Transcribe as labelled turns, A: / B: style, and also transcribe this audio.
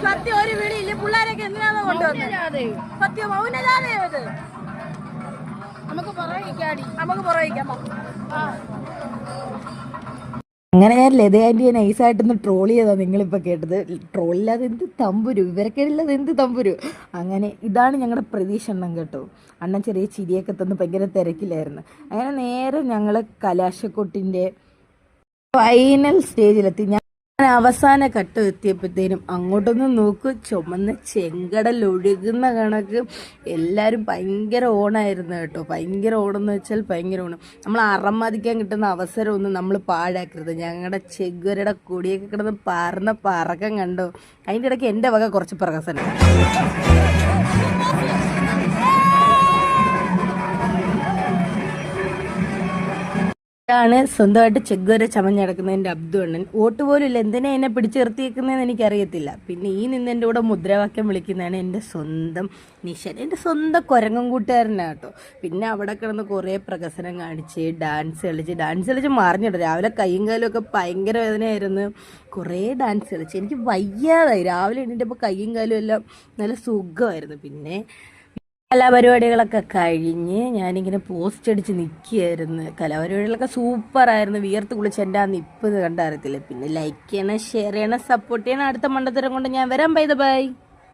A: സത്യം ഒരു വിളിയില്ല. പിള്ളേരൊക്കെ എന്തിനാണോ കൊണ്ടുവന്നത്? സത്യം മൗനജാതയത് നമുക്ക് പുറകിക്കാം. അങ്ങനെ ഞാൻ ലത ആൻറ്റിയെ നൈസായിട്ടൊന്ന് ട്രോൾ ചെയ്താണ് നിങ്ങളിപ്പോൾ കേട്ടത്. ട്രോളില്ലാതെ എന്ത് തമ്പുരു, ഇവരൊക്കെയില്ലാതെ എന്ത് തമ്പുരു. അങ്ങനെ ഇതാണ് ഞങ്ങളുടെ പ്രതീക്ഷ എണ്ണം കേട്ടോ. അണ്ണൻ ചെറിയ ചിരിയൊക്കെ തന്ന് ഭയങ്കര തിരക്കിലായിരുന്നു. അങ്ങനെ നേരെ ഞങ്ങൾ കലാശക്കൊട്ടിൻ്റെ ഫൈനൽ സ്റ്റേജിലെത്തി. ഞാൻ അവസാന ഘട്ടം എത്തിയപ്പോഴത്തേനും അങ്ങോട്ടൊന്ന് നോക്ക്, ചുമന്ന ചെങ്കടൽ ഒഴുകുന്ന കണക്ക് എല്ലാവരും ഭയങ്കര ഓണായിരുന്നു കേട്ടോ. ഭയങ്കര ഓണമെന്ന് വെച്ചാൽ ഭയങ്കര ഓണം. നമ്മൾ അറമാദിക്കാൻ കിട്ടുന്ന അവസരമൊന്നും നമ്മൾ പാഴാക്കരുത്. ഞങ്ങളുടെ ചെഗുവരയുടെ കൊടിയൊക്കെ കിടന്ന് പറക്കം കണ്ടോ. അതിൻ്റെ ഇടയ്ക്ക് എൻ്റെ വക കുറച്ച് പ്രഹസനം. ാണ് സ്വന്തമായിട്ട് ചെഗുവര ചമഞ്ഞടക്കുന്നതിൻ്റെ അബ്ദു അണ്ണൻ. വോട്ട് പോലും ഇല്ല, എന്തിനാ എന്നെ പിടിച്ചു നിർത്തിയേക്കുന്നതെന്ന് എനിക്കറിയത്തില്ല. പിന്നെ ഈ നിന്നെൻ്റെ കൂടെ മുദ്രാവാക്യം വിളിക്കുന്നതാണ് എൻ്റെ സ്വന്തം നിഷൻ, എൻ്റെ സ്വന്തം കുരങ്ങൻ കൂട്ടുകാരനാണ് കേട്ടോ. പിന്നെ അവിടെ കിടന്ന് കുറേ പ്രകസനം കാണിച്ച് ഡാൻസ് കളിച്ച് മറിഞ്ഞിടും. രാവിലെ കൈയും കാലും ഒക്കെ ഭയങ്കര വേദനയായിരുന്നു. കുറേ ഡാൻസ് കളിച്ച് എനിക്ക് വയ്യാതായി. രാവിലെ എണീറ്റപ്പോൾ കൈയും കാലും എല്ലാം നല്ല സുഖമായിരുന്നു. പിന്നെ കലാപരിപാടികളൊക്കെ കഴിഞ്ഞ് ഞാനിങ്ങനെ പോസ്റ്റ് അടിച്ച് നിൽക്കുകയായിരുന്നു. കലാപരിപാടികളൊക്കെ സൂപ്പറായിരുന്നു. വിയർത്ത് കുളിച്ച് എൻ്റെ ആ നിപ്പ് കണ്ടറിയത്തില്ല. പിന്നെ ലൈക്ക് ചെയ്യണം, ഷെയർ ചെയ്യണം, സപ്പോർട്ട് ചെയ്യണം. അടുത്ത മണ്ടത്തരം കൊണ്ട് ഞാൻ വരാം. ബൈ.